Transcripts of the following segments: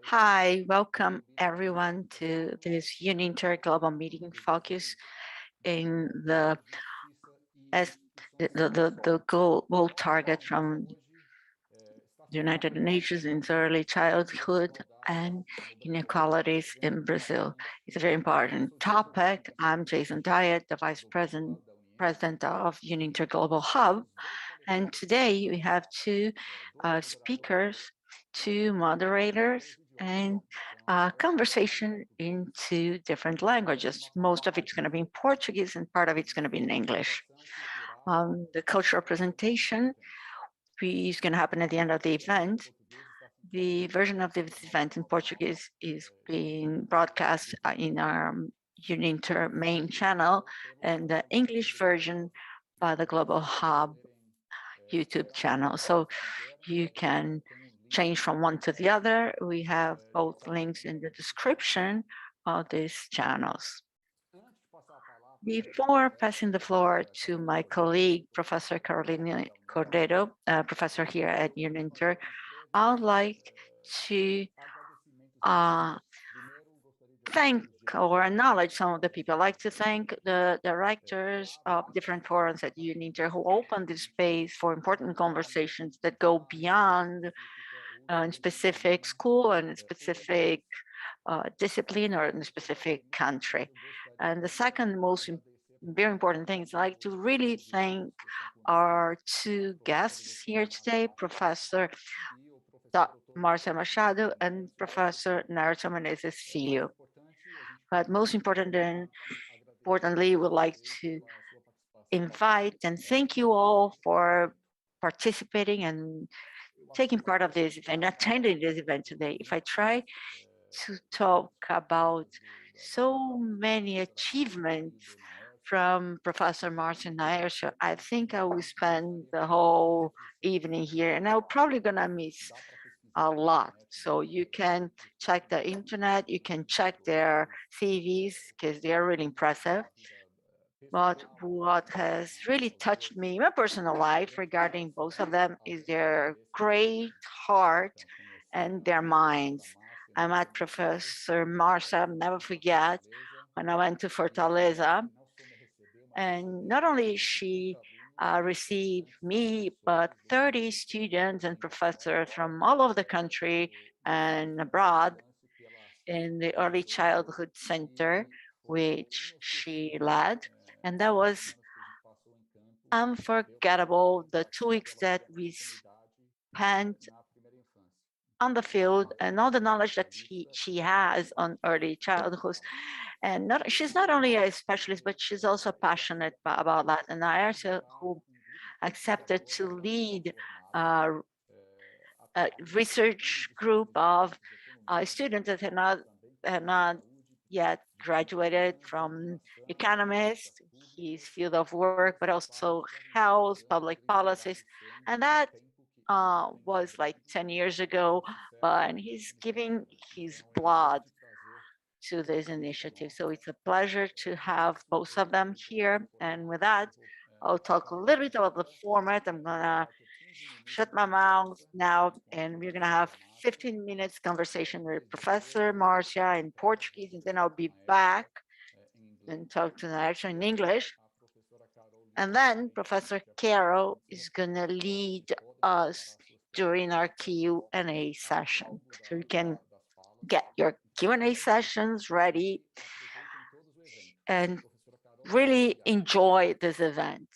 Hi, welcome everyone to this Uninter Global Meeting focus in as the goal target from the United Nations in early childhood and inequalities in Brazil. It's a very important topic. I'm Jason Diet, the President of Uninter Global Hub, and today we have two speakers, two moderators, and a conversation in two different languages. Most of it's going to be in Portuguese and part of it's going to be in English. The cultural presentation is going to happen at the end of the event. The version of this event in Portuguese is being broadcast in our Uninter main channel, and the English version by the Global Hub YouTube channel. So you can change from one to the other. We have both links in the description of these channels. Before passing the floor to my colleague, Professor Carolina Cordeiro, professor here at Uninter, I would like to thank or acknowledge some of the people. I'd like to thank the directors of different forums at Uninter who opened this space for important conversations that go beyond specific school and specific discipline or in a specific country. And the second most very important thing is I'd like to really thank our two guests here today, Professor Marcia Machado and Professor Naruto Menezes Filho. But most importantly, we'd like to invite and thank you all for participating and taking part of this event, attending this event today. If I try to talk about so many achievements from Professor Martin Nairso, I think I will spend the whole evening here, and I'm probably gonna miss a lot. So you can check the internet, you can check their CVs because they are really impressive. But what has really touched me in my personal life regarding both of them is their great heart and their minds. I met Professor Marcia, never forget, when I went to Fortaleza. And not only she received me, but 30 students and professors from all over the country and abroad in the Early Childhood Center, which she led. And that was unforgettable, the 2 weeks that we spent on the field and all the knowledge that she has on early childhood. And she's not only a specialist, but she's also passionate about that. And I also who accepted to lead a research group of students that had not yet graduated from economist, his field of work, but also health, public policies. And that was like 10 years ago, but he's giving his blood to this initiative. So it's a pleasure to have both of them here. And with that, I'll talk a little bit about the format. I'm gonna shut my mouth now, and we're gonna have 15 minutes conversation with Professor Marcia in Portuguese, and then I'll be back and talk to Narsha in English. And then Professor Carol is gonna lead us during our Q&A session. So you can get your Q&A sessions ready and really enjoy this event.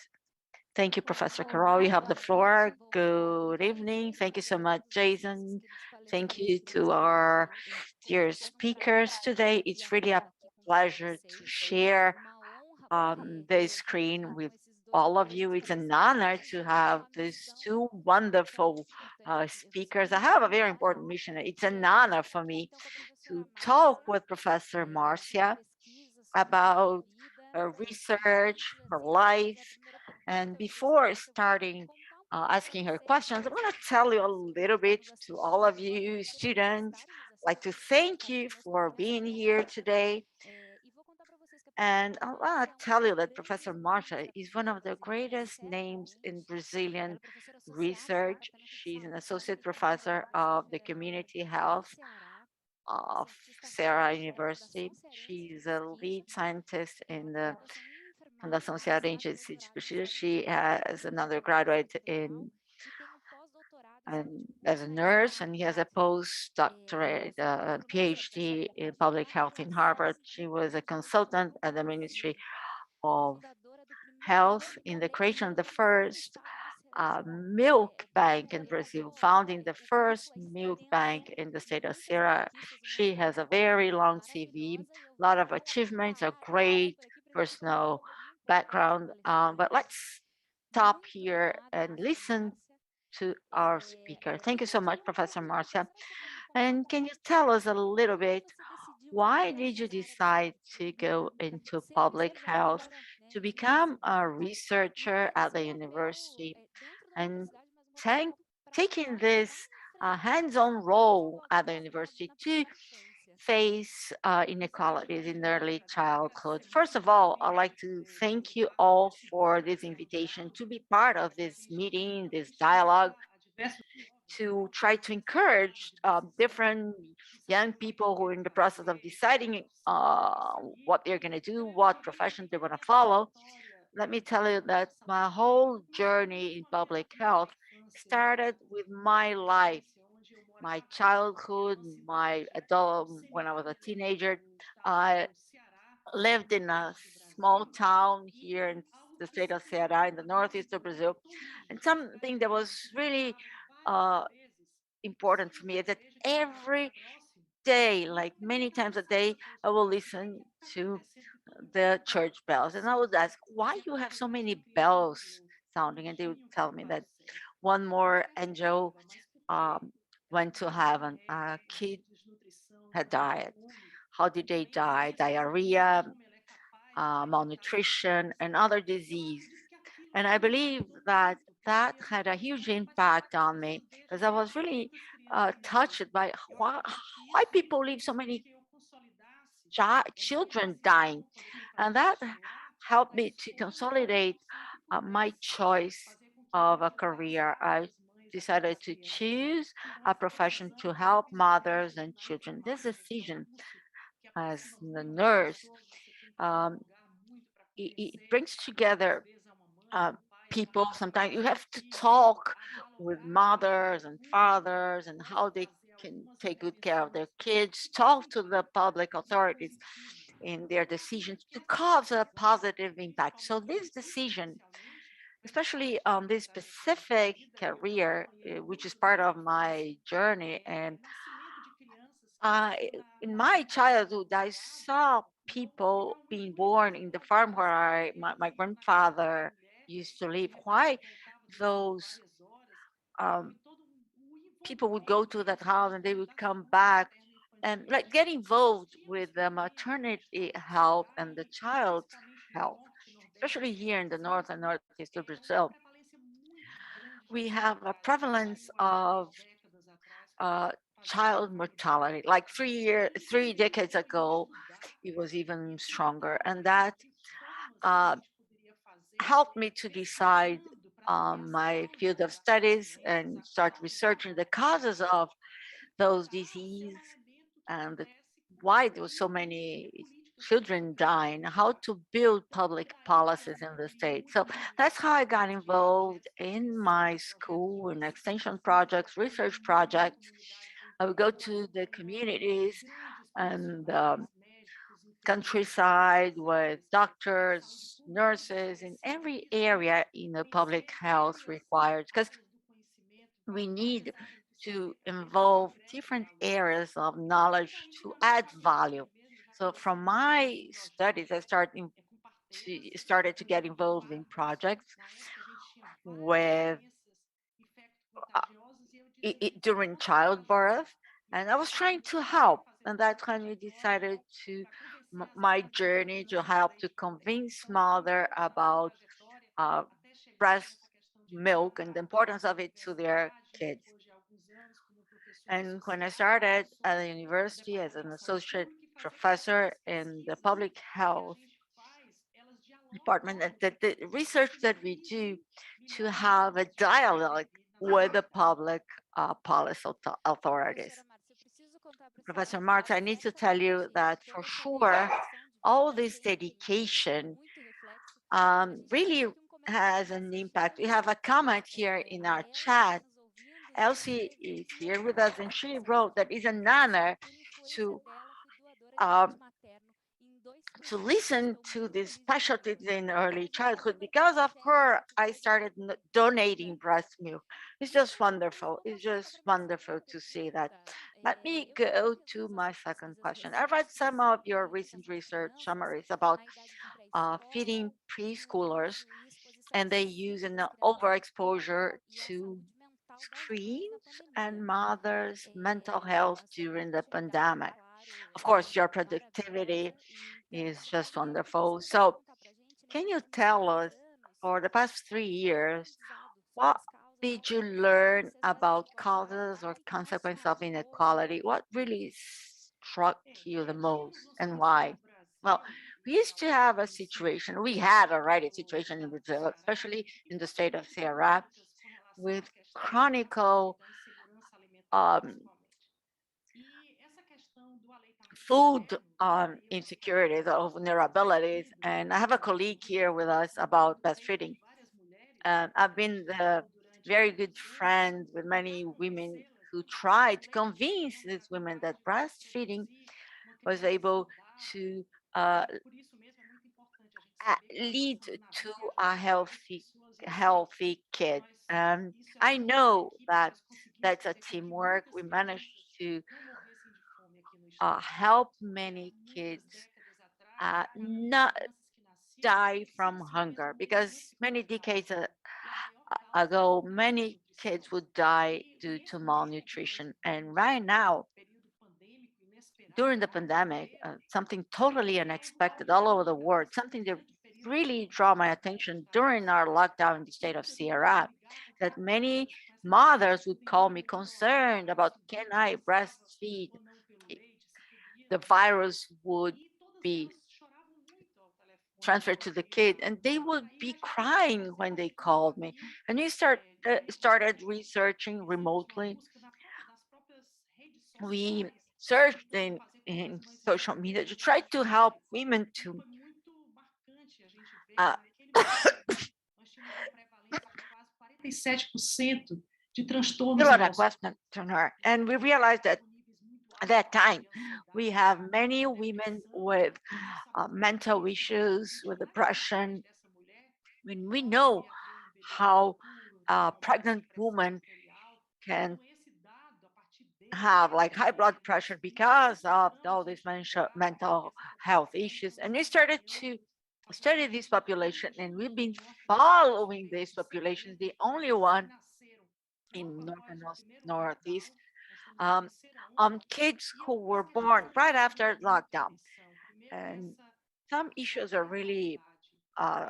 Thank you, Professor Carol. You have the floor. Good evening. Thank you so much, Jason. Thank you to our dear speakers today. It's really a pleasure to share the screen with all of you. It's an honor to have these two wonderful speakers. I have a very important mission. It's an honor for me to talk with Professor Marcia about her research, her life. And before starting asking her questions, I'm going to tell you a little bit to all of you students. I'd like to thank you for being here today. And I want to tell you that Professor Marta is one of the greatest names in Brazilian research. She's an associate professor of the community health of Ceará University. She's a lead scientist in the Fundação Cearense de Pesquisa. She has an undergraduate in and as a nurse, and he has a postdoctorate, PhD in public health in Harvard. She was a consultant at the Ministry of Health in the creation of the first milk bank in Brazil, founding the first milk bank in the state of Ceará. She has a very long CV, a lot of achievements, a great personal background. But let's stop here and listen to our speaker. Thank you so much, Professor Marcia. And can you tell us a little bit, why did you decide to go into public health, to become a researcher at the university, and tank, taking this hands-on role at the university to face inequalities in early childhood? First of all, I'd like to thank you all for this invitation to be part of this meeting, this dialogue, to try to encourage different young people who are in the process of deciding what they're going to do, what profession they want to follow. Let me tell you that my whole journey in public health started with my life, my childhood, my adult, when I was a teenager. I lived in a small town here in the state of Ceará in the northeast of Brazil. And something that was really uh, important for me is that every day, like many times a day, I will listen to the church bells. And I would ask, why you have so many bells sounding? And they would tell me that one more angel um, went to heaven. A kid had died. How did they die? Diarrhea, malnutrition, and other disease. And I believe that that had a huge impact on me because I was really touched by why people leave so many children dying. And that helped me to consolidate my choice of a career. I decided to choose a profession to help mothers and children. This decision as a nurse, um, it brings together uh, people. Sometimes you have to talk with mothers and fathers and how they can take good care of their kids, talk to the public authorities in their decisions to cause a positive impact. So this decision, especially on this specific career, which is part of my journey, and I, in my childhood, I saw people being born in the farm where my grandfather used to live. Why those um, people would go to that house and they would come back and like get involved with the maternity health and the child's health, especially here in the north and northeast of Brazil. We have a prevalence of uh, child mortality. Like 3 decades ago, it was even stronger, and that uh, helped me to decide my field of studies and start researching the causes of those diseases and why there were so many children dying, how to build public policies in the state. So that's how I got involved in my school in extension projects, research projects. I would go to the communities and countryside with doctors, nurses in every area in the public health required because we need to involve different areas of knowledge to add value. So from my studies, started to get involved in projects with uh, during childbirth, and I was trying to help. And that's when we decided to my journey to help to convince mother about uh, breast milk and the importance of it to their kids. And when I started at the university as an associate professor in the public health, department, the research that we do to have a dialogue with the public policy authorities. Professor Marx, I need to tell you that for sure, all this dedication really has an impact. We have a comment here in our chat. Elsie is here with us, and she wrote that it's an honor to um, to listen to these specialties in early childhood. Because of her, I started donating breast milk. It's just wonderful. It's just wonderful to see that. Let me go to my second question. I read some of your recent research summaries about feeding preschoolers, and they use an overexposure to screens and mothers' mental health during the pandemic. Of course, your productivity is just wonderful. So, can you tell us for the past 3 years, what did you learn about causes or consequences of inequality? What really struck you the most and why? Well, we used to have a situation, we had already a situation in Brazil, especially in the state of Ceará, with chronic um, food insecurities or vulnerabilities. And I have a colleague here with us about breastfeeding. I've been the very good friend with many women who tried to convince these women that breastfeeding was able to uh, lead to a healthy kid. I know that that's a teamwork. We managed to help many kids not die from hunger because many decades ago, many kids would die due to malnutrition. And right now, during the pandemic, something totally unexpected all over the world, something that really draw my attention during our lockdown in the state of Sierra, that many mothers would call me concerned about can I breastfeed? The virus would be transferred to the kid, and they would be crying when they called me. And we started researching remotely. We searched in social media to try to help women to uh, 47% de fill transtornos out a emocionais. questionnaire. And we realized that at that time, we have many women with mental issues, with depression. When we know how a pregnant woman can have like high blood pressure because of all these mental health issues. And we started to study this population, and we've been following this population, the only one in North and Northeast, um, on kids who were born right after lockdown. And some issues are really uh,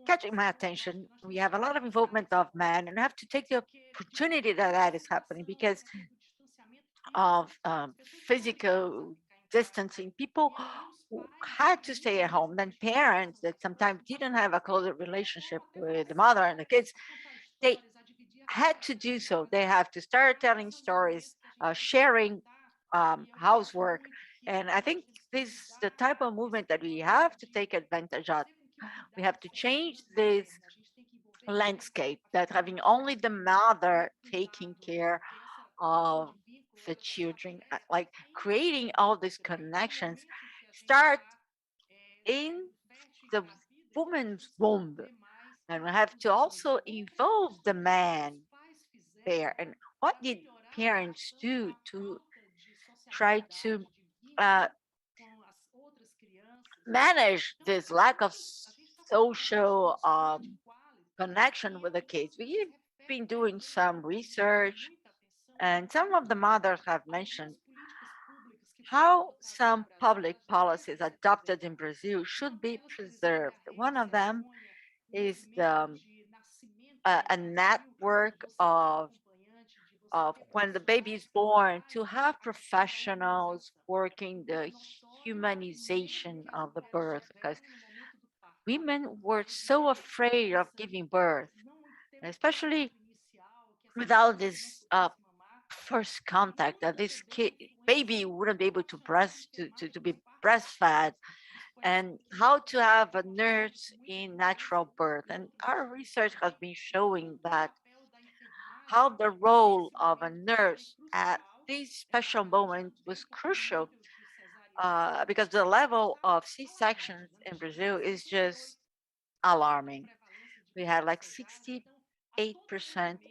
catching my attention. We have a lot of involvement of men, and I have to take the opportunity that that is happening because of physical distancing. People who had to stay at home, then parents that sometimes didn't have a closer relationship with the mother and the kids, they had to do so. They have to start telling stories, sharing housework. And I think this is the type of movement that we have to take advantage of. We have to change this landscape that having only the mother taking care of the children, like creating all these connections, start in the woman's womb. And we have to also involve the man there. And what did parents do to try to uh, manage this lack of social connection with the kids? We've been doing some research, and some of the mothers have mentioned how some public policies adopted in Brazil should be preserved. One of them is a network of when the baby is born to have professionals working the humanization of the birth, because women were so afraid of giving birth, especially without this first contact, that this kid baby wouldn't be able to to be breastfed, and how to have a nurse in natural birth. And our research has been showing that how the role of a nurse at this special moment was crucial, because the level of C-sections in Brazil is just alarming. We had like 68%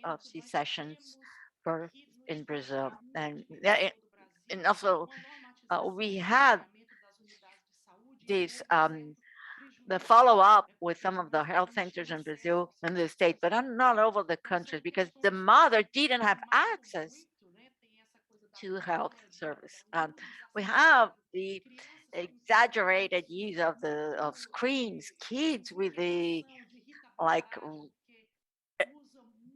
of C-sections birth in Brazil. And also we had this the follow up with some of the health centers in Brazil and the state, but not over the countries, because the mother didn't have access to health service. We have the exaggerated use of the of screens, kids with the like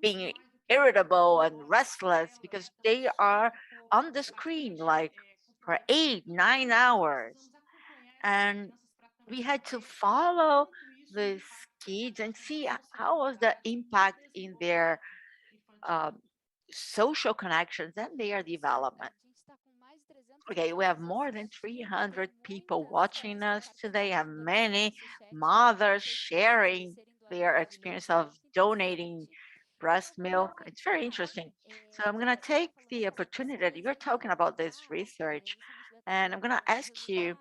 being irritable and restless because they are on the screen like for 8 9 hours, and we had to follow these kids and see how was the impact in their um, social connections and their development. Okay, we have more than 300 people watching us today. Have many mothers sharing their experience of donating breast milk. It's very interesting. So I'm going to take the opportunity that you're talking about this research, and I'm going to ask you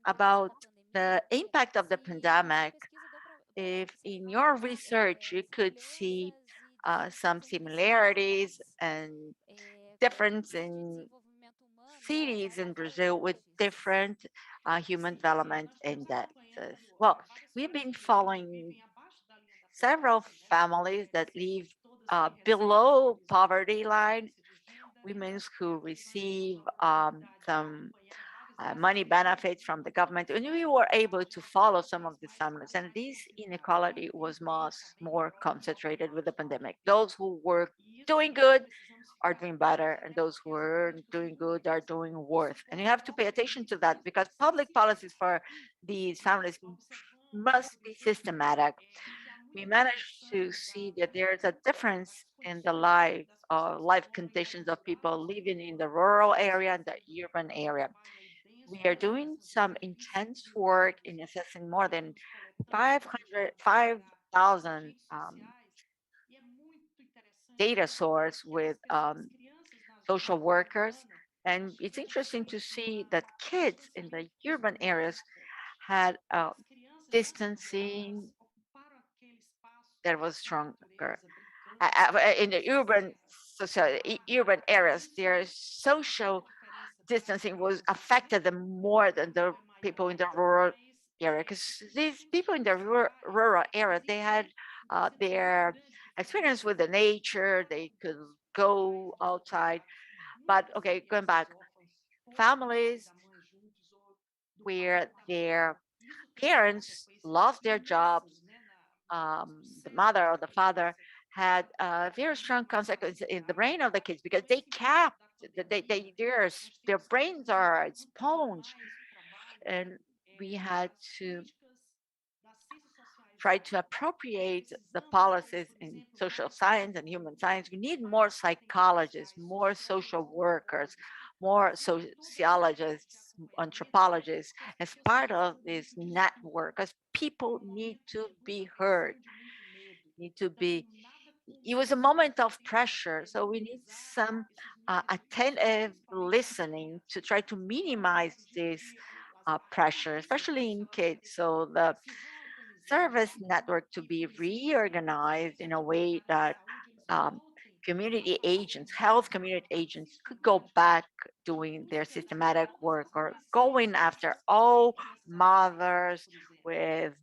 about the impact of the pandemic. If in your research you could see some similarities and difference in cities in Brazil with different human development indexes. Well, we've been following several families that live below poverty line, women who receive some money benefits from the government, and we were able to follow some of these families. And this inequality was more concentrated with the pandemic. Those who were doing good are doing better, and those who are doing good are doing worse. And you have to pay attention to that, because public policies for these families must be systematic. We managed to see that there's a difference in the life conditions of people living in the rural area and the urban area. We are doing some intense work in assessing more than 5,000 data source with social workers. And it's interesting to see that kids in the urban areas had distancing that was stronger. In the urban society, urban areas, their social distancing was affected them more than the people in the rural area, because these people in the rural area, they had their experience with the nature, they could go outside. But okay, going back, families where their parents lost their jobs, the mother or the father had very strong consequences in the brain of the kids, because they kept their brains are a sponge, and we had to try to appropriate the policies in social science and human science. We need more psychologists, more social workers, more sociologists, anthropologists as part of this network, because people need to be heard, need to be. It was a moment of pressure, so we need some attentive listening to try to minimize this pressure, especially in kids. So the service network to be reorganized in a way that um, community agents, health community agents, could go back doing their systematic work, or going after all mothers with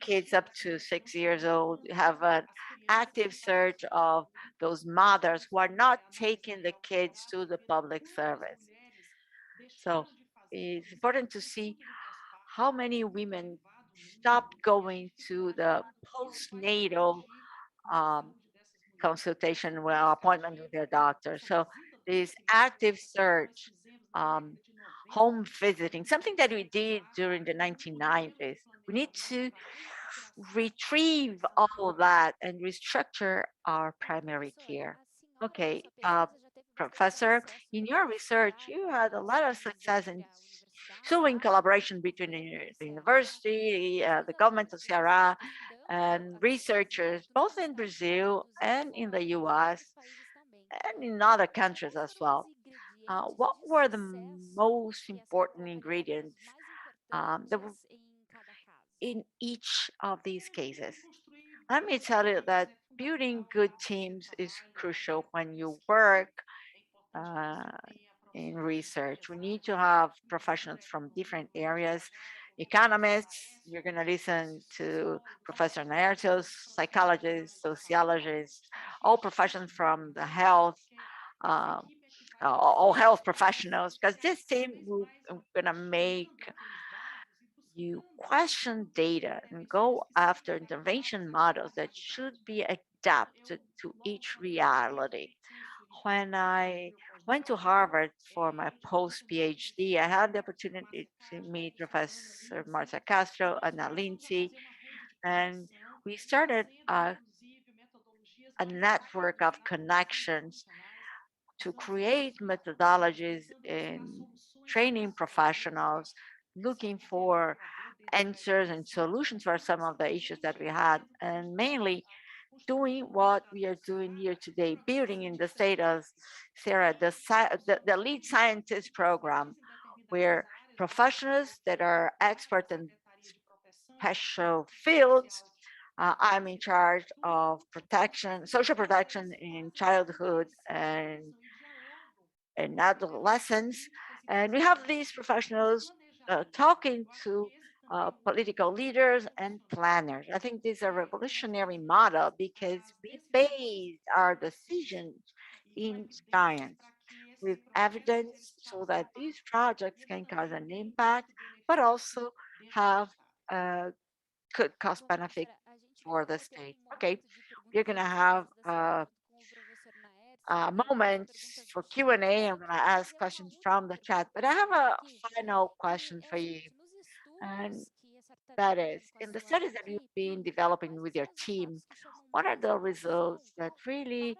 kids up to 6 years old, have an active search of those mothers who are not taking the kids to the public service. So it's important to see how many women stopped going to the postnatal um, consultation, well, appointment with their doctor. So this active search um, home visiting, something that we did during the 1990s. We need to retrieve all of that and restructure our primary care. Okay, Professor, in your research, you had a lot of success in showing collaboration between the university, the government of Ceará, and researchers, both in Brazil and in the US and in other countries as well. What were the most important ingredients that were in each of these cases? Let me tell you that building good teams is crucial when you work uh, in research. We need to have professionals from different areas. Economists, you're going to listen to Professor Naertos, psychologists, sociologists, all professions from the health, um, all health professionals, because this team will going to make you question data and go after intervention models that should be adapted to each reality. When I went to Harvard for my post PhD, I had the opportunity to meet Professor Marta Castro and Lindsay, and we started a network of connections to create methodologies in training professionals, looking for answers and solutions for some of the issues that we had, and mainly doing what we are doing here today, building in the state of Sarah, the lead scientist program, where professionals that are expert in special fields. I'm in charge of protection, social protection in childhood and adolescence. And we have these professionals talking to political leaders and planners. I think this is a revolutionary model because we base our decisions in science with evidence so that these projects can cause an impact, but also have a good cost benefit for the state. Okay, we're going to have moments for Q&A. I'm going to ask questions from the chat, but I have a final question for you. And that is, in the studies that you've been developing with your team, what are the results that really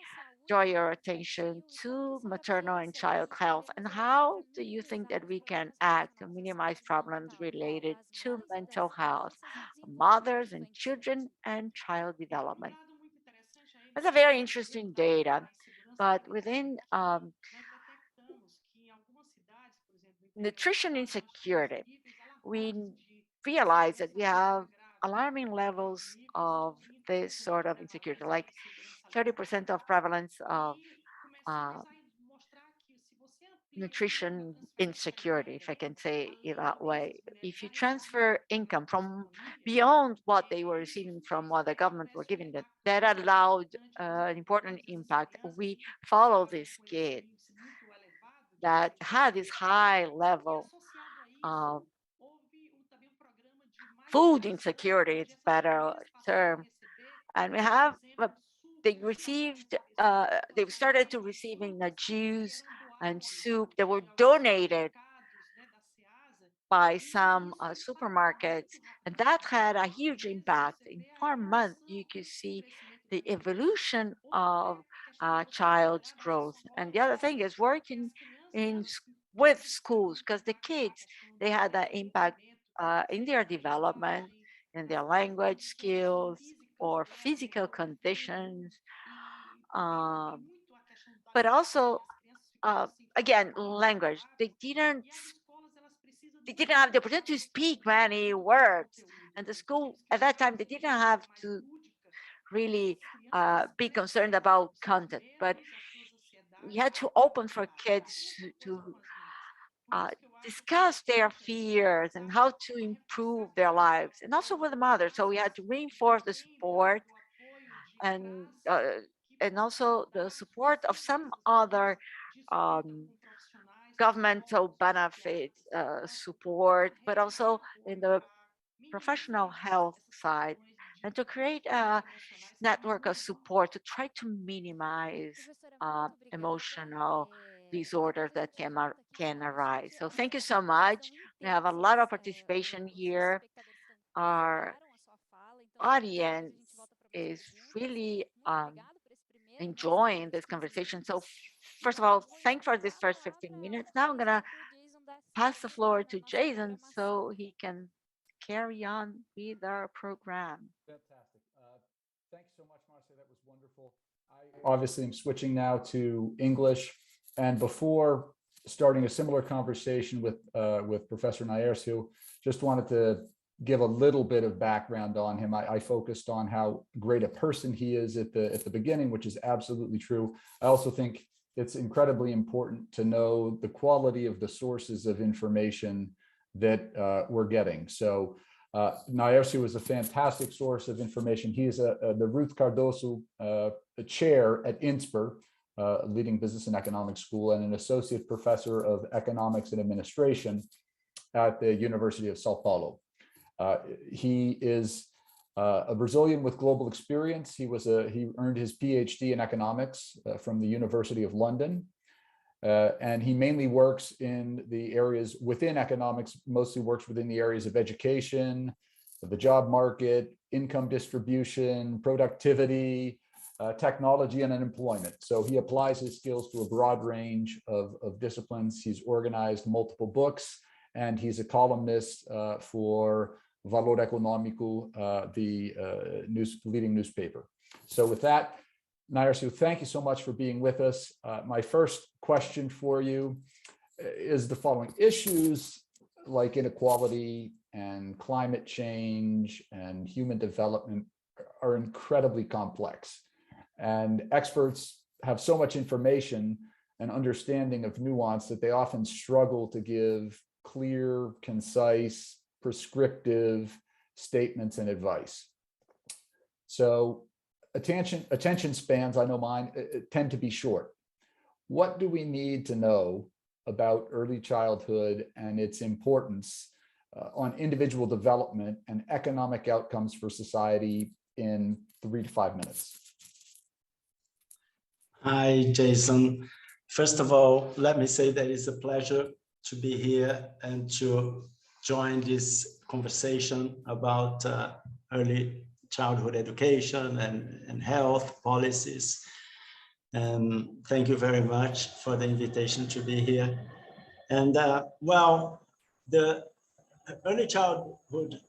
draw your attention to maternal and child health? And how do you think that we can act to minimize problems related to mental health, mothers and children and child development? That's a very interesting data. But within nutrition insecurity, we realize that we have alarming levels of this sort of insecurity, like 30% of prevalence of uh, nutrition insecurity, if I can say it that way. If you transfer income from beyond what they were receiving from what the government were giving them, that allowed an important impact. We follow these kids that had this high level of food insecurity, it's better term. And we have, they received, they started to receiving the juice and soup that were donated by some supermarkets, and that had a huge impact. In 4 months, you could see the evolution of a child's growth. And the other thing is working in with schools, because the kids, they had that impact in their development, in their language skills or physical conditions, um, but also again language. They didn't have the opportunity to speak many words. And the school at that time, they didn't have to really be concerned about content, but we had to open for kids to uh, discuss their fears and how to improve their lives, and also with the mother. So we had to reinforce the support and also the support of some other um, governmental benefits support, but also in the professional health side, and to create a network of support to try to minimize emotional disorders that can arise. So thank you so much. We have a lot of participation here. Our audience is really enjoying this conversation. So first of all, thanks for this first 15 minutes. Now I'm gonna pass the floor to Jason so he can carry on with our program. Fantastic. Thanks so much, Marcia. That was wonderful. I obviously am switching now to English. And before starting a similar conversation with Professor Naercio, just wanted to give a little bit of background on him. I focused on how great a person he is at the beginning, which is absolutely true. I also think it's incredibly important to know the quality of the sources of information that we're getting. So Naercio is a fantastic source of information. He is the Ruth Cardoso chair at INSPER, leading business and economics school, and an associate professor of economics and administration at the University of Sao Paulo. He is a Brazilian with global experience. He earned his PhD in economics from the University of London. And he mainly works in the areas within economics, mostly works within the areas of education, the job market, income distribution, productivity, technology, and unemployment. So he applies his skills to a broad range of disciplines. He's organized multiple books, and he's a columnist for Valor Econômico, the leading newspaper. So with that, Naercio, thank you so much for being with us. My first question for you is the following. Issues like inequality and climate change and human development are incredibly complex. And experts have so much information and understanding of nuance that they often struggle to give clear, concise, prescriptive statements and advice. So attention spans, I know mine, tend to be short. What do we need to know about early childhood and its importance on individual development and economic outcomes for society in 3 to 5 minutes? Hi, Jason. First of all, let me say that it's a pleasure to be here and to join this conversation about early childhood education and health policies. Thank you very much for the invitation to be here. And well, the early childhood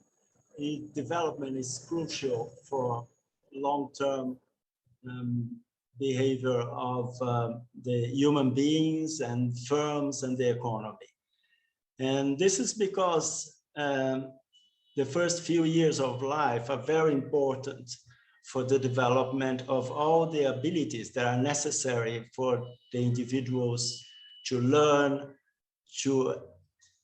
development is crucial for long-term behavior of the human beings and firms and the economy. And this is because the first few years of life are very important for the development of all the abilities that are necessary for the individuals to learn, to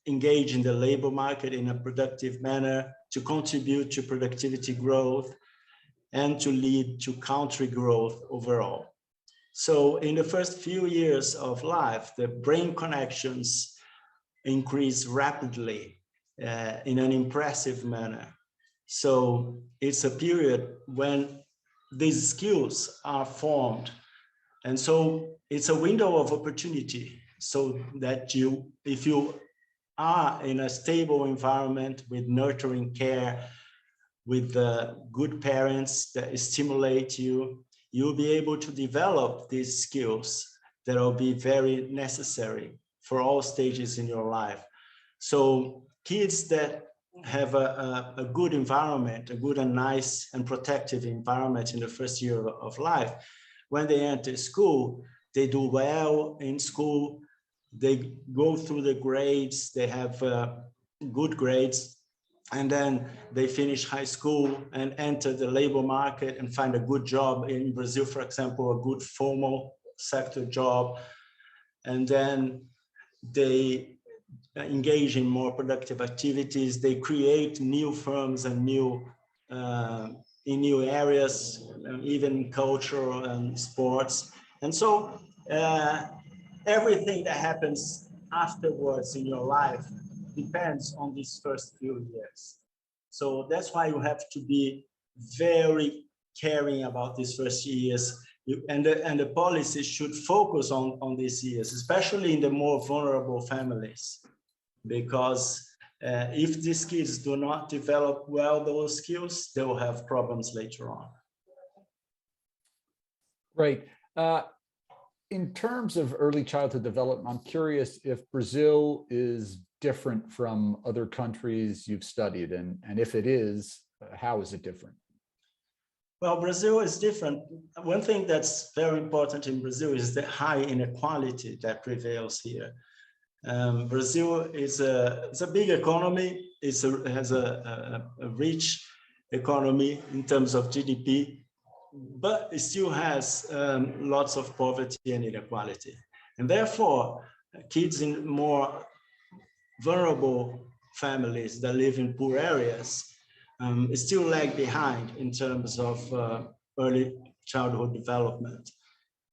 engage in the labor market in a productive manner, to contribute to productivity growth, and to lead to country growth overall. So in the first few years of life, the brain connections increase rapidly in an impressive manner. So it's a period when these skills are formed. And so it's a window of opportunity so that if you are in a stable environment with nurturing care, with good parents that stimulate you, you'll be able to develop these skills that will be very necessary for all stages in your life. So kids that have a good environment, a good and nice and protective environment in the first year of life, when they enter school, they do well in school, they go through the grades, they have good grades, and then they finish high school and enter the labor market and find a good job in Brazil, for example, a good formal sector job. And then they engage in more productive activities. They create new firms and in new areas, even culture and sports. And so everything that happens afterwards in your life depends on these first few years. So that's why you have to be very caring about these first years. and the policy should focus on these years, especially in the more vulnerable families, because if these kids do not develop well those skills, they will have problems later on. Great. In terms of early childhood development, I'm curious if Brazil is different from other countries you've studied, and if it is, how is it different? Well, Brazil is different. One thing that's very important in Brazil is the high inequality that prevails here. Brazil is a big economy. It has a rich economy in terms of GDP, but it still has lots of poverty and inequality. And therefore, kids in more vulnerable families that live in poor areas still lag behind in terms of early childhood development.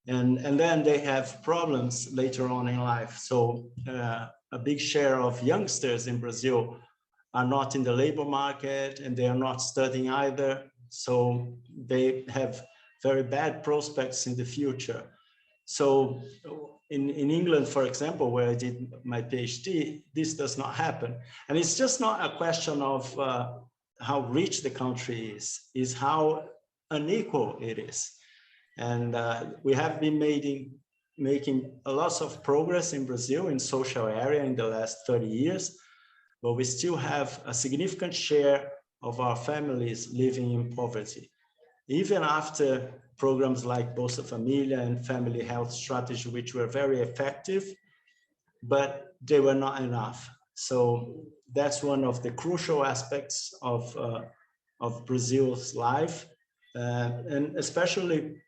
And then they have problems later on in life. So a big share of youngsters in Brazil are not in the labor market, and they are not studying either. So they have very bad prospects in the future. So in England, for example, where I did my PhD, this does not happen. And it's just not a question of how rich the country is how unequal it is. And we have been making a lot of progress in Brazil in social area in the last 30 years, but we still have a significant share of our families living in poverty. Even after programs like Bolsa Familia and Family Health Strategy, which were very effective, but they were not enough. So that's one of the crucial aspects of Brazil's life, and especially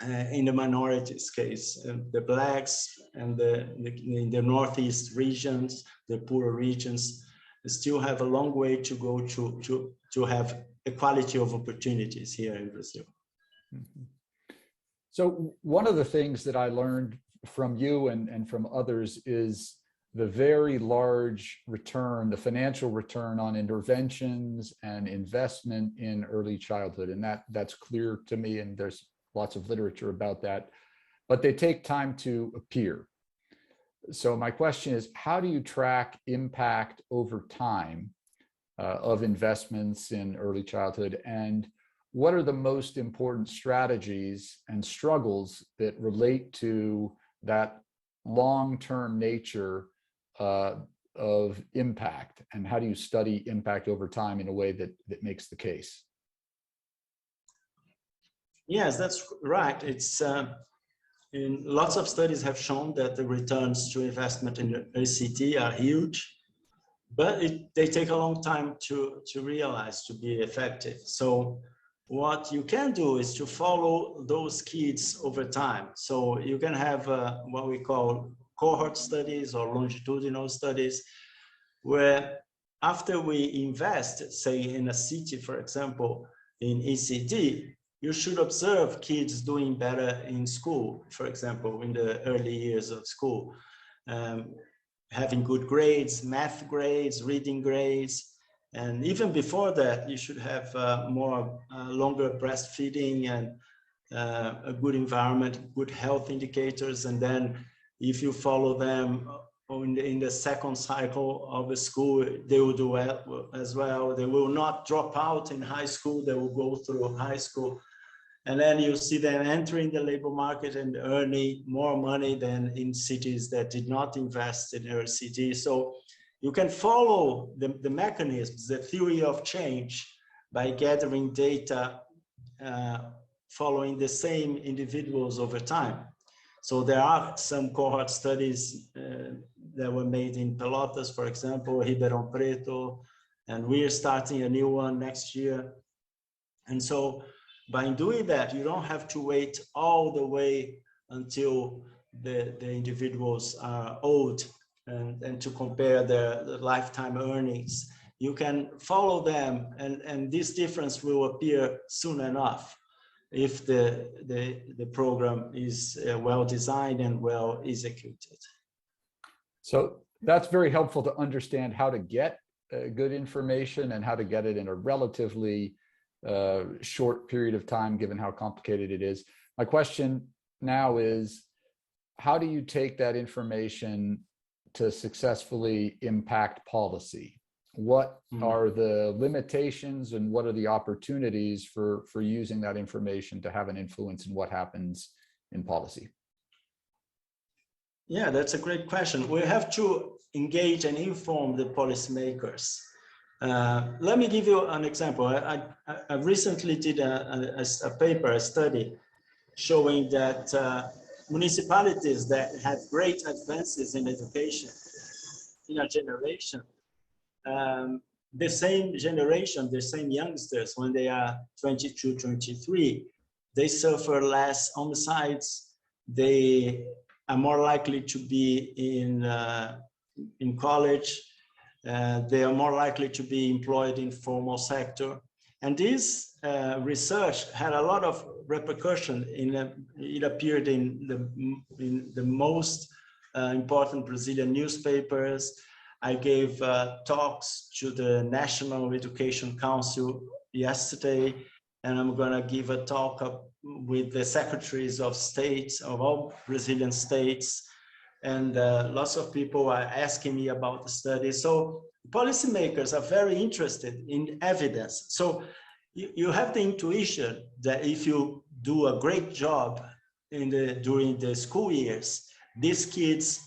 in the minorities case, the Blacks and in the Northeast regions, the poorer regions, still have a long way to go to have equality of opportunities here in Brazil. Mm-hmm. So one of the things that I learned from you and from others is the very large return, the financial return on interventions and investment in early childhood. And that's clear to me, and there's lots of literature about that, but they take time to appear. So my question is, how do you track impact over time of investments in early childhood? And what are the most important strategies and struggles that relate to that long-term nature of impact? And how do you study impact over time in a way that makes the case? Yes, that's right. It's lots of studies have shown that the returns to investment in ACT are huge, but they take a long time to realize, to be effective. So what you can do is to follow those kids over time. So you can have what we call cohort studies or longitudinal studies, where after we invest, say in a city, for example, in ECD, you should observe kids doing better in school, for example, in the early years of school, having good grades, math grades, reading grades. And even before that, you should have longer breastfeeding and a good environment, good health indicators. And then if you follow them in the second cycle of the school, they will do well as well. They will not drop out in high school. They will go through high school. And then you see them entering the labor market and earning more money than in cities that did not invest in RCD. So you can follow the mechanisms, the theory of change, by gathering data, following the same individuals over time. So there are some cohort studies that were made in Pelotas, for example, Ribeirão Preto, and we're starting a new one next year. And so by doing that, you don't have to wait all the way until the individuals are old and to compare their lifetime earnings. You can follow them, and this difference will appear soon enough if the program is well designed and well executed. So that's very helpful to understand how to get good information and how to get it in a relatively short period of time, given how complicated it is. my question now is, how do you take that information to successfully impact policy? What are the limitations and what are the opportunities for using that information to have an influence in what happens in policy? Yeah, that's a great question. We have to engage and inform the policymakers. Let me give you an example. I recently did a paper, a study, showing that municipalities that had great advances in education in a generation, the same generation, the same youngsters, when they are 22, 23, they suffer less homicides. They are more likely to be in college. They are more likely to be employed in formal sector. And this research had a lot of repercussion. It appeared in the most important Brazilian newspapers. I gave talks to the National Education Council yesterday, and I'm going to give a talk with the secretaries of states, of all Brazilian states. And lots of people are asking me about the study. So policymakers are very interested in evidence. So you have the intuition that if you do a great job during the school years, these kids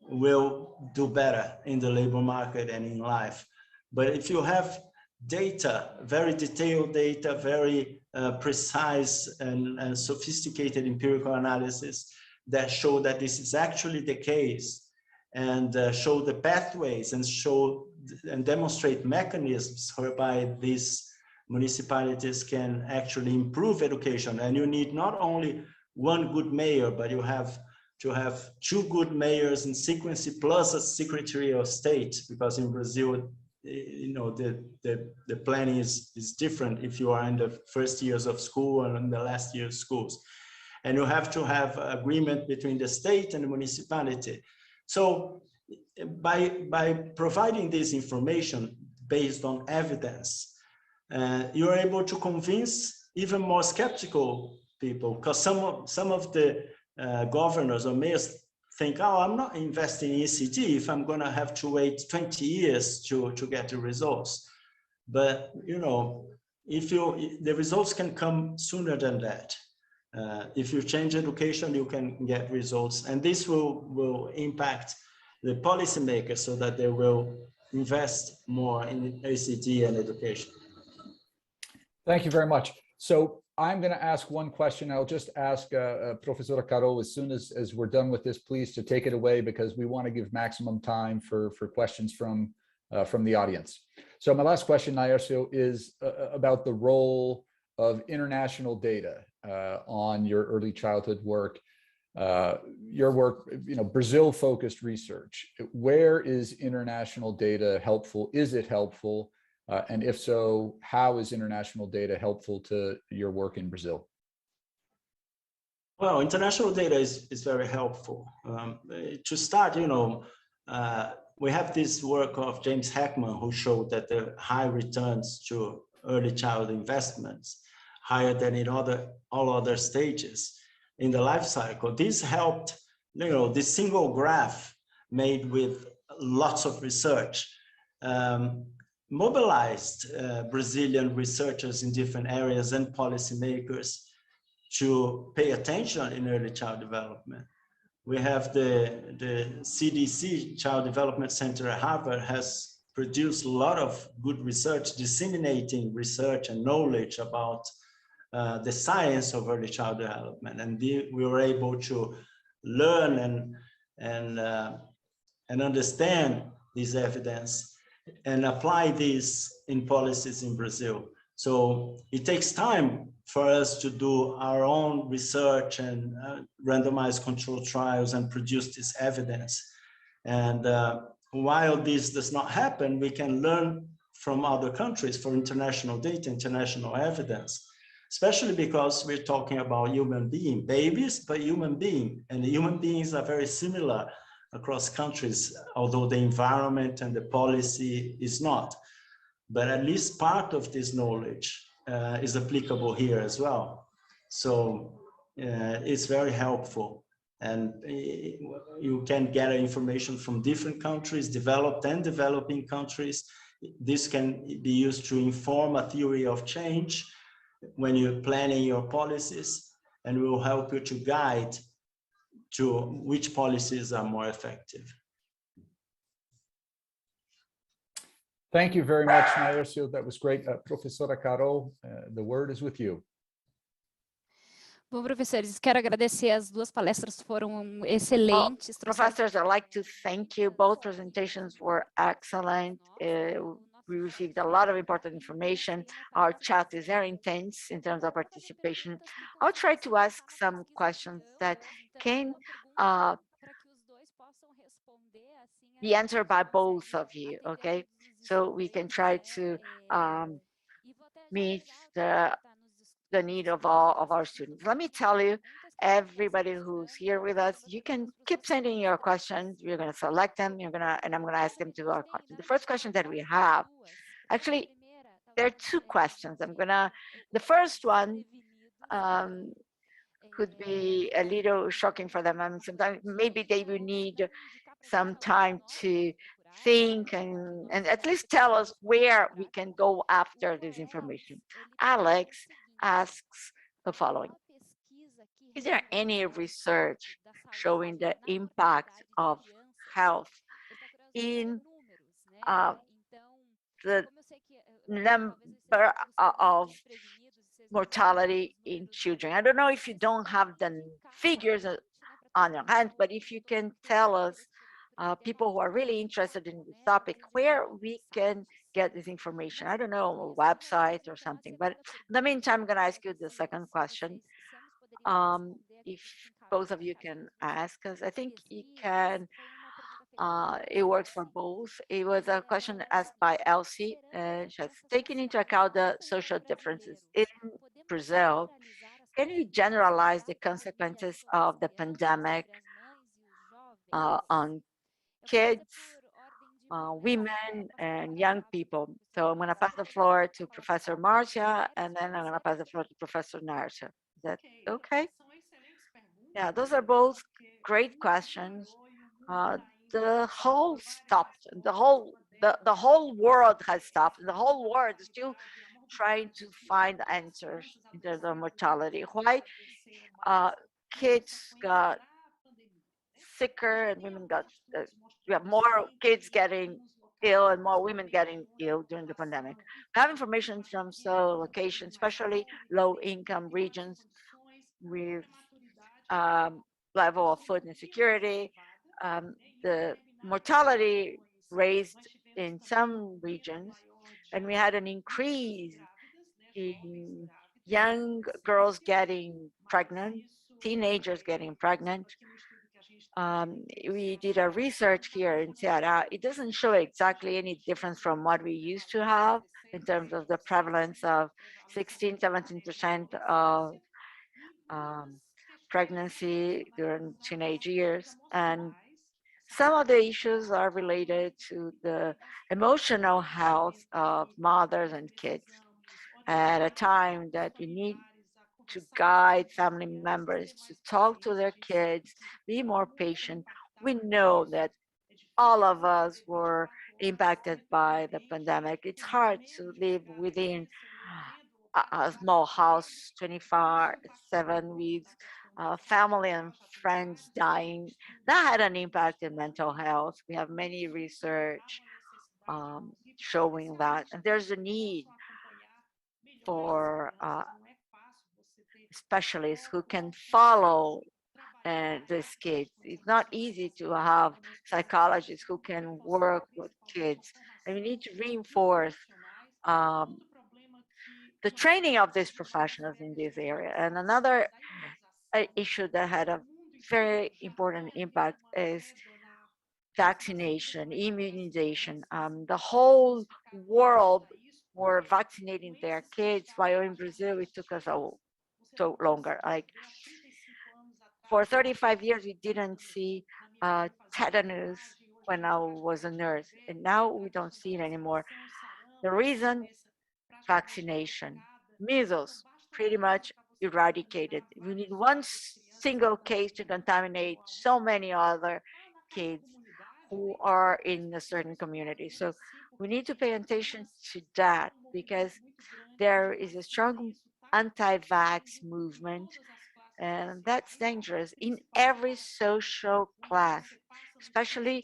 will do better in the labor market and in life. But if you have data, very detailed data, very precise and sophisticated empirical analysis that show that this is actually the case, and show the pathways and show and demonstrate mechanisms whereby these municipalities can actually improve education. And you need not only one good mayor, but you have to have two good mayors in sequence plus a secretary of state, because in Brazil, you know, the planning is different if you are in the first years of school and in the last year of schools. And you have to have agreement between the state and the municipality. So by providing this information based on evidence, you're able to convince even more skeptical people, because some of the governors or mayors think, oh, I'm not investing in ECD if I'm going to have to wait 20 years to get the results. But, you know, the results can come sooner than that. If you change education, you can get results. And this will impact the policymakers so that they will invest more in ECD and education. Thank you very much. So I'm going to ask one question. I'll just ask Professor Carol, as soon as we're done with this, please, to take it away, because we want to give maximum time for questions from the audience. So my last question, Naercio, is about the role of international data on your early childhood work. Your work, you know, Brazil-focused research. Where is international data helpful? Is it helpful? And if so, how is international data helpful to your work in Brazil? Well, international data is very helpful. To start, you know, we have this work of James Heckman, who showed that the high returns to early child investments, higher than in all other stages in the life cycle. This helped, you know, this single graph made with lots of research, mobilized Brazilian researchers in different areas and policymakers to pay attention in early child development. We have the CDC, Child Development Center at Harvard, has produced a lot of good research, disseminating research and knowledge about the science of early child development. And we were able to learn and understand this evidence and apply this in policies in Brazil. So it takes time for us to do our own research and randomized controlled trials and produce this evidence. And while this does not happen, we can learn from other countries for international data, international evidence, especially because we're talking about human being, babies, but human being. And the human beings are very similar across countries, although the environment and the policy is not. But at least part of this knowledge is applicable here as well. So is very helpful. And you can get information from different countries, developed and developing countries. This can be used to inform a theory of change when you're planning your policies, and will help you to guide to which policies are more effective. Thank you very much, Naircio. That was great. Professora Carol, the word is with you. Bom, professores, quero agradecer, as duas palestras foram excelentes. Professors, I'd like to thank you. Both presentations were excellent. We received a lot of important information. Our chat is very intense in terms of participation. I'll try to ask some questions that can be answered by both of you, okay? So we can try to meet the need of all of our students. Let me tell you, everybody who's here with us, you can keep sending your questions. We're going to select them. And I'm going to ask them to our question. The first question that we have, actually, there are two questions. The first one could be a little shocking for them. I mean, sometimes maybe they will need some time to think and at least tell us where we can go after this information. Alex asks the following: is there any research showing the impact of health in the number of mortality in children? I don't know if you don't have the figures on your hand, but if you can tell us, people who are really interested in this topic, where we can get this information. I don't know, a website or something. But in the meantime, I'm going to ask you the second question. If both of you can ask us, I think it can. It works for both. It was a question asked by Elsie. She has taken into account the social differences in Brazil. Can you generalize the consequences of the pandemic on kids, women, and young people? So I'm going to pass the floor to Professor Marcia, and then I'm going to pass the floor to Professor Naircio. Is that okay? Yeah, those are both great questions. The whole stopped. The whole world has stopped. The whole world is still trying to find answers in terms of mortality. Why kids got sicker and women got we have more kids getting ill and more women getting ill during the pandemic. We have information from some locations, especially low-income regions with level of food insecurity. The mortality raised in some regions, and we had an increase in young girls getting pregnant, teenagers getting pregnant. We did a research here in Ceará. It doesn't show exactly any difference from what we used to have in terms of the prevalence of 16, 17% of pregnancy during teenage years. And some of the issues are related to the emotional health of mothers and kids at a time that we need to guide family members to talk to their kids, be more patient. We know that all of us were impacted by the pandemic. It's hard to live within a small house 24/7 with family and friends dying. That had an impact in mental health. We have many research showing that. And there's a need for specialists who can follow these kids. It's not easy to have psychologists who can work with kids. And we need to reinforce the training of these professionals in this area. And another issue that had a very important impact is vaccination, immunization. The whole world were vaccinating their kids, while in Brazil it took us so longer. Like for 35 years, we didn't see tetanus when I was a nurse, and now we don't see it anymore. The reason: vaccination. Measles, pretty much eradicated. We need one single case to contaminate so many other kids who are in a certain community. So we need to pay attention to that because there is a strong anti-vax movement, and that's dangerous in every social class, especially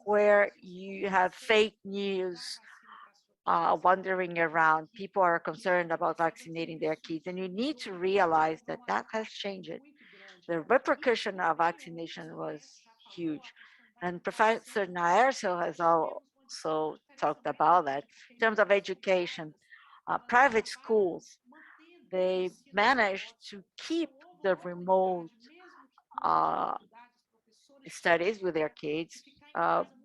where you have fake news wandering around. People are concerned about vaccinating their kids, and you need to realize that that has changed. The repercussion of vaccination was huge. And Professor Naerso has also talked about that. In terms of education, private schools, they managed to keep the remote uh, studies with their kids.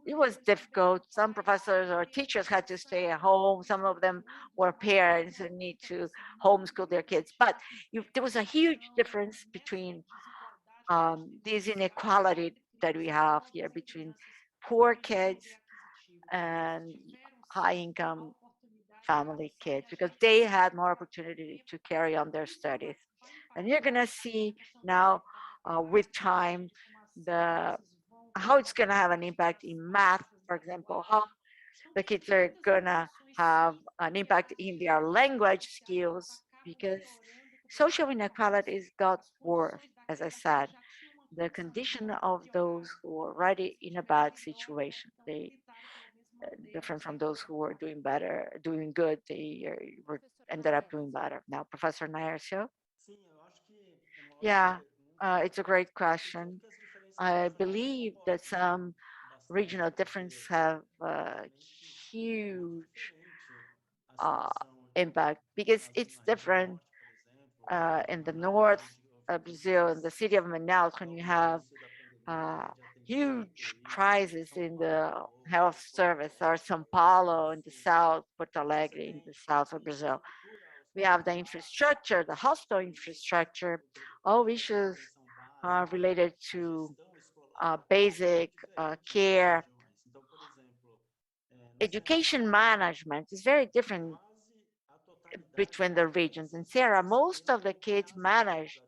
It was difficult. Some professors or teachers had to stay at home. Some of them were parents who need to homeschool their kids. But there was a huge difference between this inequality that we have here between poor kids and high income family kids because they had more opportunity to carry on their studies. And you're going to see now with time the how it's going to have an impact in math, for example, how the kids are going to have an impact in their language skills because social inequalities got worse, as I said. The condition of those who are already in a bad situation, they different from those who were doing better, doing good, they were ended up doing better. Now, Professor Naircio? Yeah, it's a great question. I believe that some regional differences have huge uh, impact because it's different in the north of Brazil, in the city of Manaus, when you have uh, huge crisis in the health service, or São Paulo in the south, Porto Alegre in the south of Brazil. We have the infrastructure, the hospital infrastructure, all issues related to basic care. Education management is very different between the regions. In Ceará, most of the kids managed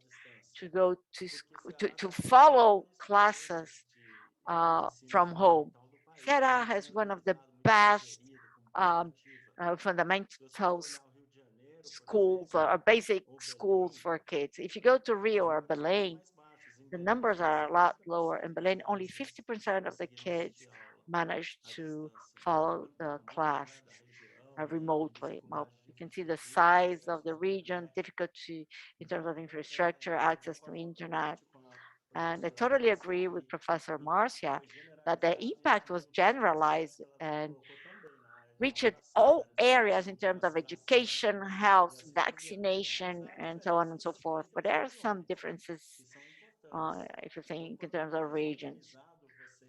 to go to to follow classes from home. Ceará has one of the best um, fundamental schools or basic schools for kids. If you go to Rio or Belém, the numbers are a lot lower. In Belém, only 50% of the kids manage to follow the class remotely. Well, you can see the size of the region, difficulty in terms of infrastructure, access to internet. And I totally agree with Professor Marcia that the impact was generalized and reached all areas in terms of education, health, vaccination, and so on and so forth. But there are some differences if you think in terms of regions.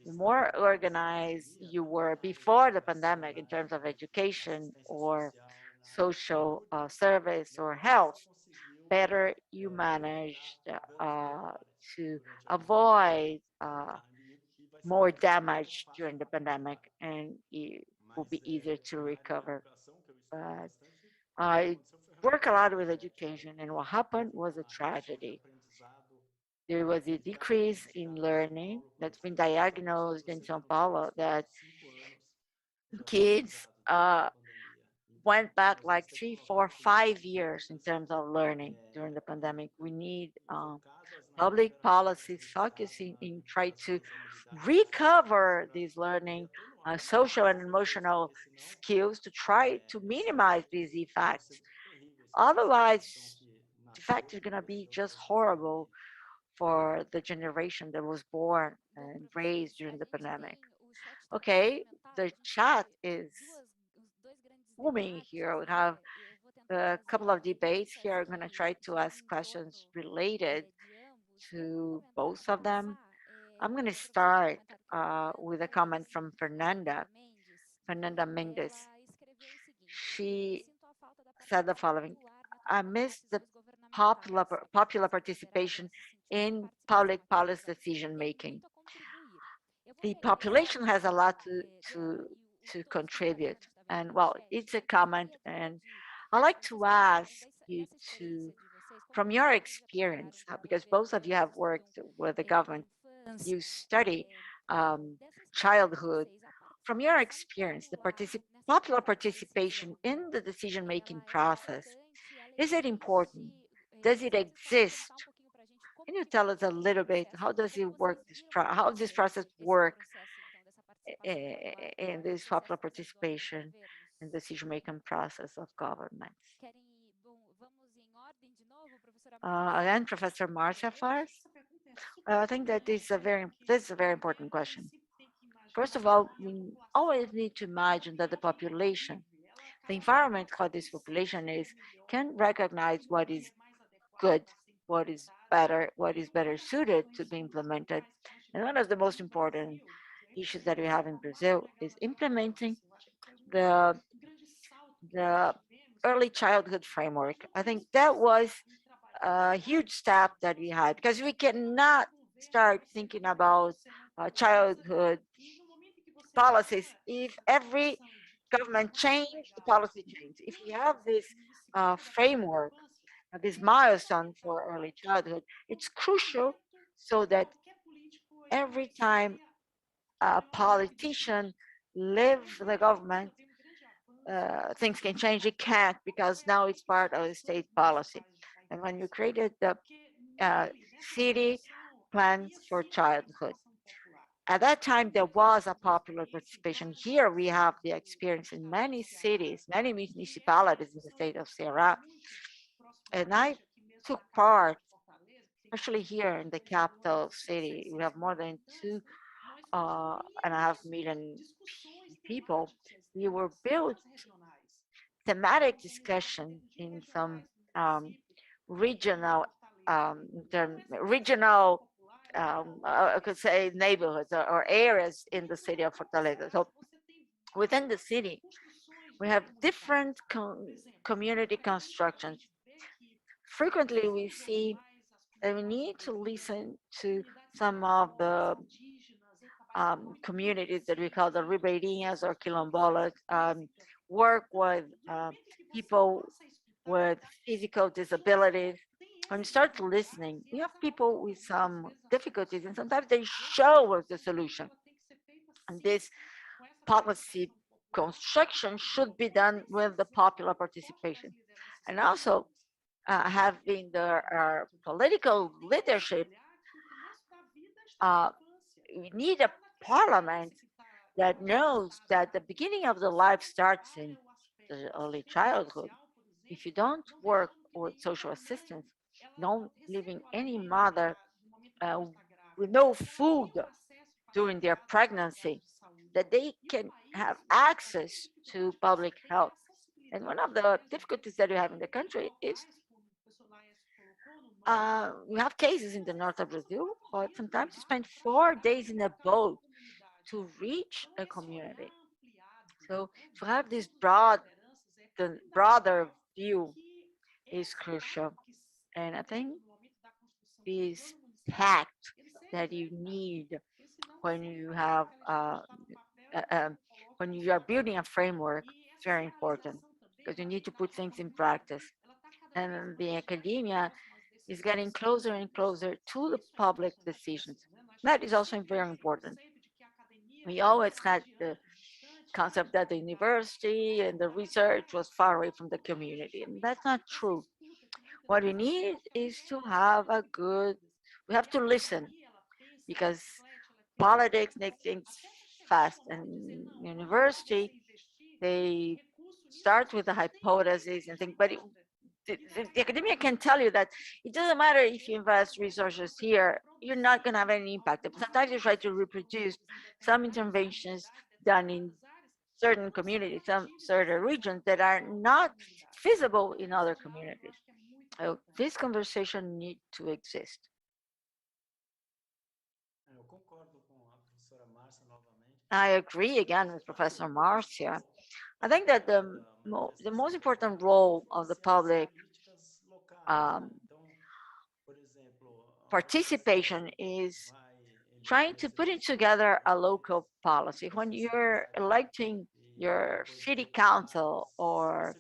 The more organized you were before the pandemic in terms of education or social service or health, better you managed to avoid more damage during the pandemic, and it will be easier to recover. But I work a lot with education, and what happened was a tragedy. There was a decrease in learning that's been diagnosed in Sao Paulo that kids went back like 3, 4, 5 years in terms of learning during the pandemic. We need public policies focusing in try to recover these learning social and emotional skills to try to minimize these effects. Otherwise, the fact is going to be just horrible for the generation that was born and raised during the pandemic. Okay, the chat is booming here. We have a couple of debates here. I'm going to try to ask questions related to both of them. I'm going to start with a comment from Fernanda Mendes. She said the following: I missed the popular participation in public policy decision making. The population has a lot to contribute, and well, it's a comment, and I'd like to ask you to from your experience, because both of you have worked with the government, you study childhood. From your experience, the popular participation in the decision-making process, is it important? Does it exist? Can you tell us a little bit, how does it work, how this process work in this popular participation in decision-making process of governments? Again, Professor Marcia first. I think that this is a very important question. First of all, we always need to imagine that the population, the environment how this population is, can recognize what is good, what is better suited to be implemented. And one of the most important issues that we have in Brazil is implementing the the early childhood framework. I think that was a huge step that we had, because we cannot start thinking about childhood policies if every government change, the policy change. If you have this framework, this milestone for early childhood, it's crucial so that every time a politician leave the government, things can change. It can't, because now it's part of the state policy. And when you created the city plans for childhood, at that time there was a popular participation. Here we have the experience in many cities, many municipalities in the state of Ceará, and I took part, especially here in the capital city. We have more than 2.5 million people. We were built thematic discussion in some regional regional I could say neighborhoods or areas in the city of Fortaleza. So within the city, we have different community constructions. Frequently, we see that we need to listen to some of the communities that we call the ribeirinhas or quilombolas, work with people with physical disabilities. When you start listening, we have people with some difficulties, and sometimes they show us the solution. And this policy construction should be done with the popular participation. And also, having the political leadership, we need a parliament that knows that the beginning of the life starts in the early childhood. If you don't work with social assistance, not leaving any mother with no food during their pregnancy, that they can have access to public health. And one of the difficulties that we have in the country is we have cases in the north of Brazil, but sometimes you spend 4 days in a boat to reach a community. So to have this the broader view is crucial. And I think this tact that you need when you have uh, um, when you are building a framework is very important, because you need to put things in practice. And the academia is getting closer and closer to the public decisions. That is also very important. We always had the concept that the university and the research was far away from the community, and that's not true. What we need is to have we have to listen, because politics make things fast, and university, they start with the hypothesis and think, but the academia can tell you that it doesn't matter if you invest resources here, you're not going to have any impact. Sometimes you try to reproduce some interventions done in certain communities, some certain regions that are not feasible in other communities. So this conversation needs to exist. I agree again with Professor Marcia. I think that the most important role of the public um, participation is trying to put it together a local policy. When you're electing your city council or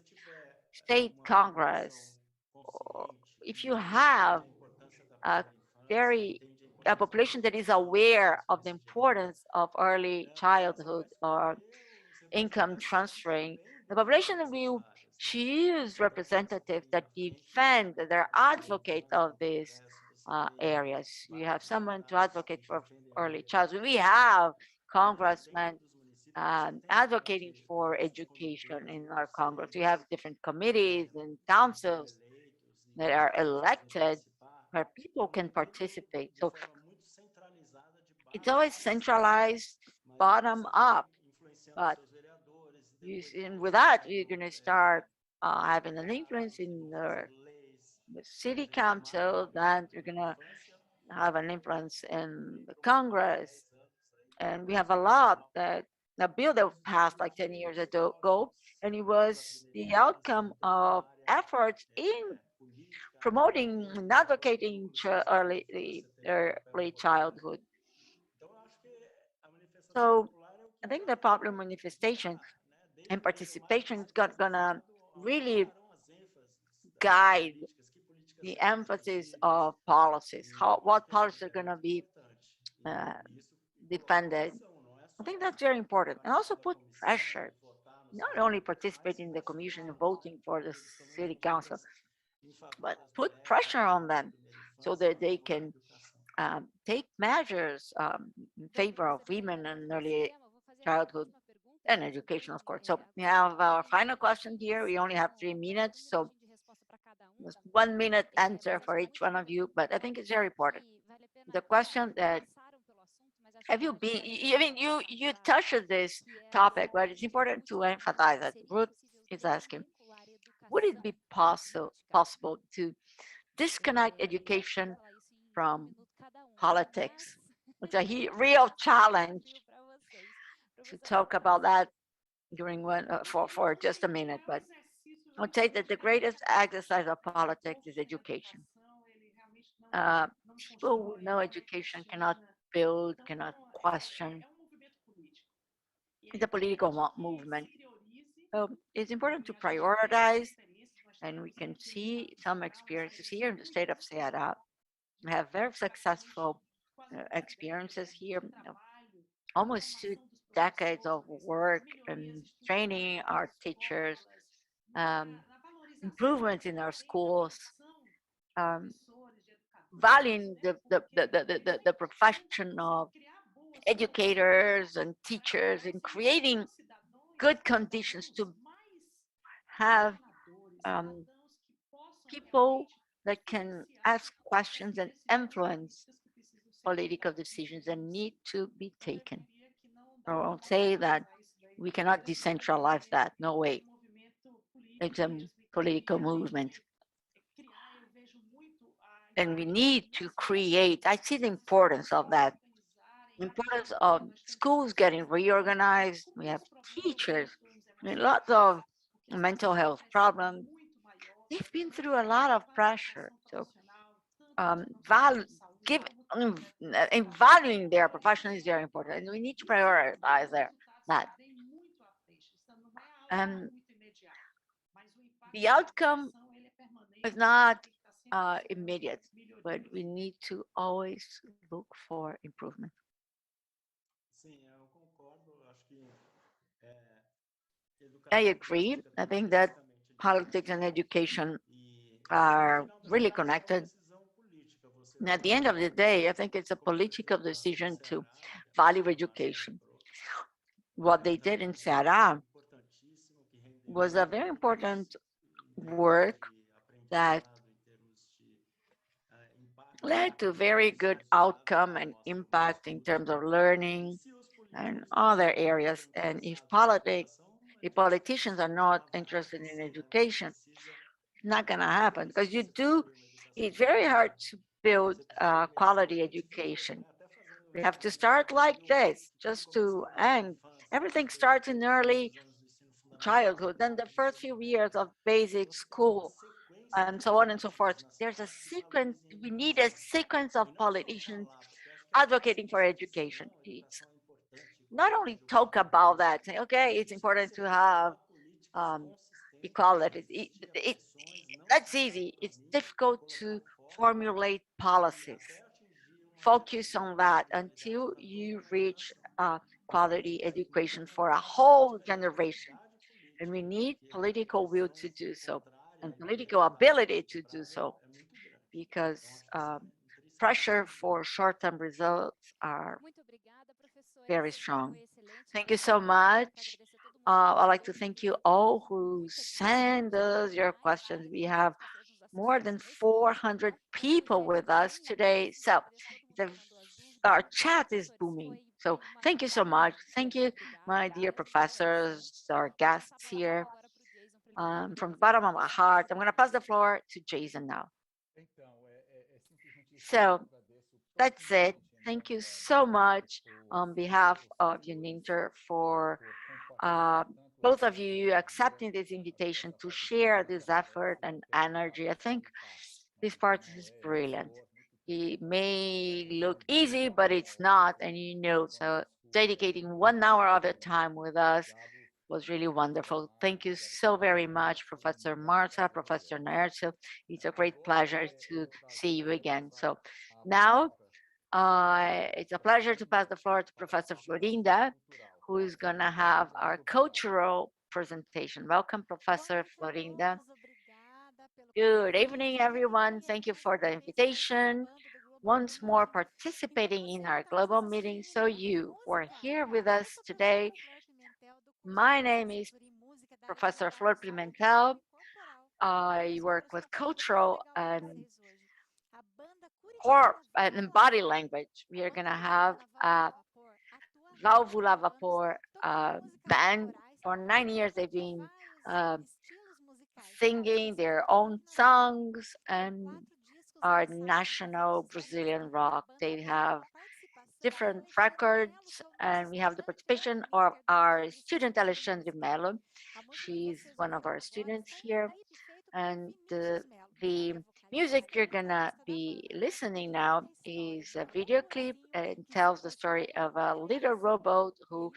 state congress, or if you have a a population that is aware of the importance of early childhood or income transferring, the population will choose representatives that defend, that are advocates of these areas. We have someone to advocate for early childhood. We have congressmen advocating for education in our Congress. We have different committees and councils that are elected where people can participate. So it's always centralized, bottom up, but and with that, you're going to start having an influence in the city council, then you're going to have an influence in the Congress. And we have a lot that a bill that passed like 10 years ago, and it was the outcome of efforts in promoting and advocating early childhood. So I think the popular manifestation and participation is gonna really guide the emphasis of policies, what policies are gonna be uh, defended. I think that's very important, and also put pressure. Not only participate in the commission voting for the city council, but put pressure on them so that they can take measures in favor of women and early childhood and education, of course. So we have our final question here. We only have 3 minutes, so there's 1 minute answer for each one of you, but I think it's very important. The question that have you been, I mean, you touched this topic, but it's important to emphasize that Ruth is asking, would it be possible to disconnect education from politics? It's a real challenge to talk about that during for just a minute, but I would say that the greatest exercise of politics is education. Uh, People who know education cannot build, cannot question. It's a political movement. So it's important to prioritize, and we can see some experiences here in the state of Ceará. We have very successful experiences here, almost 2 decades of work and training our teachers, um, improvements in our schools, um, valuing the profession of educators and teachers, and creating good conditions to have um, people that can ask questions and influence political decisions that need to be taken. I won't say that we cannot decentralize that. No way. It's a political movement. And we need to create, I see the importance of that, the importance of schools getting reorganized. We have teachers, lots of mental health problems. They've been through a lot of pressure. So value, give, and valuing their profession is very important. And we need to prioritize that. And the outcome is not immediate, but we need to always look for improvement. I agree. I think that politics and education are really connected. And at the end of the day, I think it's a political decision to value education. What they did in Ceará was a very important work that led to very good outcome and impact in terms of learning and other areas. And if politicians are not interested in education, it's not going to happen, because it's very hard to build quality education. We have to start like this, just to end. Everything starts in early childhood, then the first few years of basic school, and so on and so forth. There's a sequence, we need a sequence of politicians advocating for education. It's not only talk about that, say, okay, it's important to have equality. that's easy. It's difficult to formulate policies. Focus on that until you reach quality education for a whole generation. And we need political will to do so and political ability to do so because pressure for short-term results are very strong. Thank you so much. I'd like to thank you all who send us your questions. We have more than 400 people with us today. So our chat is booming. So thank you so much. Thank you, my dear professors, our guests here. From the bottom of my heart, I'm going to pass the floor to Jason now. So that's it. Thank you so much on behalf of UNINTER for both of you accepting this invitation to share this effort and energy. I think this part is brilliant. It may look easy, but it's not. And so dedicating 1 hour of your time with us was really wonderful. Thank you so very much, Professor Marta, Professor Naercio. It's a great pleasure to see you again. So now it's a pleasure to pass the floor to Professor Florinda, who is going to have our cultural presentation. Welcome, Professor Florinda. Good evening, everyone. Thank you for the invitation. Once more participating in our global meeting. So you were here with us today. My name is Professor Flor Pimentel. I work with cultural and body language. We are going to have a Válvula Vapor band. For 9 years, they've been singing their own songs and our national Brazilian rock. They have different records, and we have the participation of our student Alexandre Mello. She's one of our students here, and the music you're gonna be listening now is a video clip and tells the story of a little robot who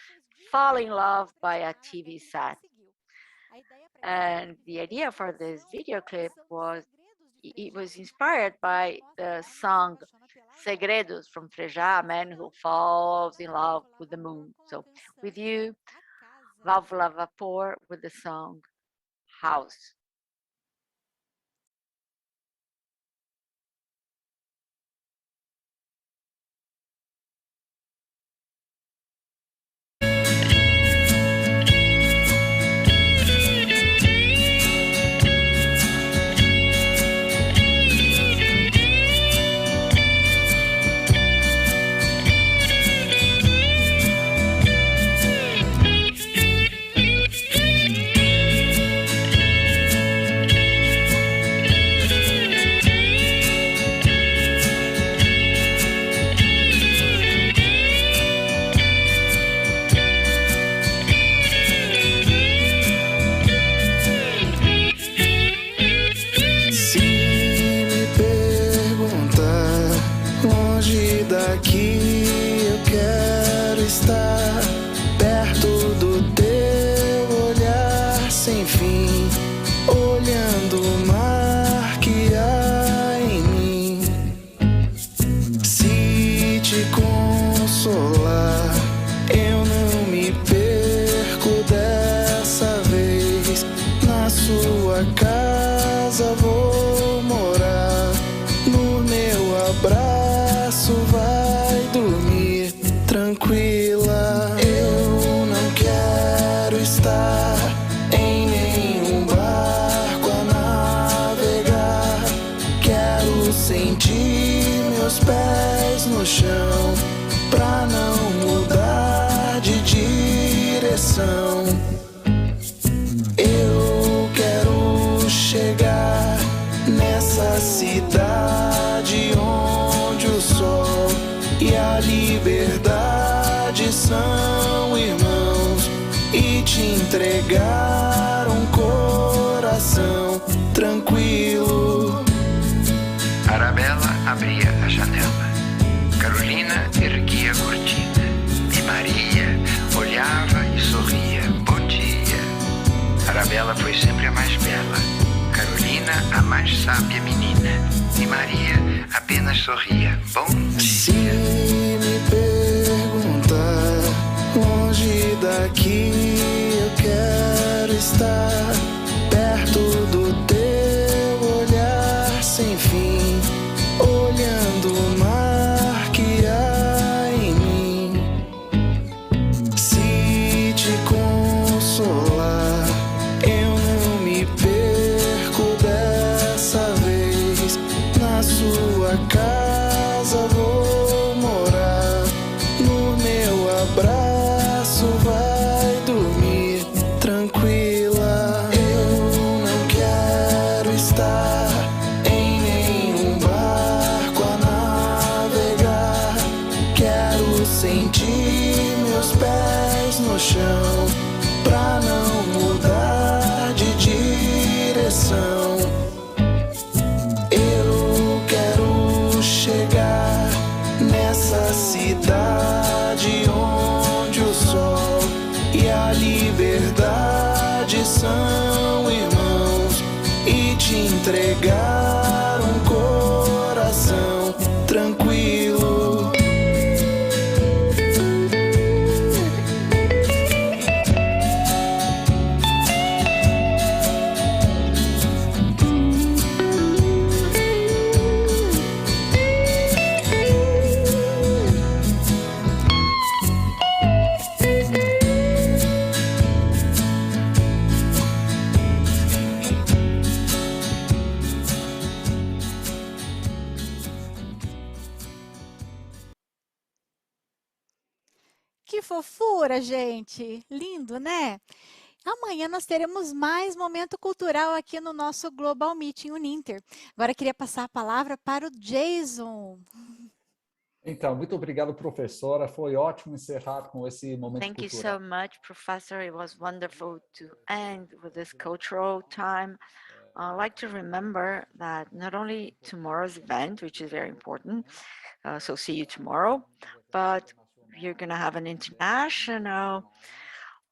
fell in love by a TV set. And the idea for this video clip was, it was inspired by the song Segredos from Frejá, a man who falls in love with the moon. So with you, Válvula Vapor with the song House. Entregar coração tranquilo. Arabella abria a janela. Carolina erguia a cortina. E Maria olhava e sorria. Bom dia. Arabella foi sempre a mais bela. Carolina Carolina, a mais sábia menina, e Maria apenas sorria. Bom Se dia. me perguntar, longe daqui eu quero estar, perto do teu olhar sem fim, olhando o mar que há em mim. Se te consolar, eu não me perco dessa vez. Na sua casa vou morar, no meu abraço vai dormir tranquila. Eu não quero estar em nenhum barco a navegar, quero sentir meus pés no chão, pra não mudar de direção. Eu quero chegar nessa cidade onde o sol e a liberdade são irmãos, e te entregar um coração tranquilo. Que fofura, gente! Lindo, né? Amanhã nós teremos mais momento cultural aqui no nosso Global Meeting Uninter. Agora eu queria passar a palavra para o Jason. Então, muito obrigado, professora. Foi ótimo encerrar com esse momento Thank you cultural. so much, Professor. It was wonderful to end with this cultural time. I'd like to remember that not only tomorrow's event, which is very important, so see you tomorrow, but you're going to have an international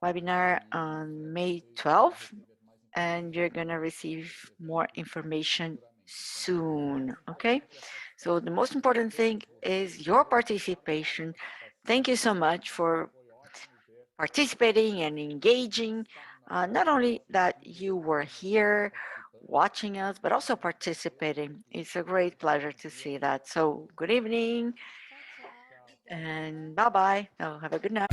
webinar on May 12th, and you're going to receive more information soon, okay? So the most important thing is your participation. Thank you so much for participating and engaging. Not only that you were here watching us, but also participating. It's a great pleasure to see that. So good evening and bye-bye. Have a good night.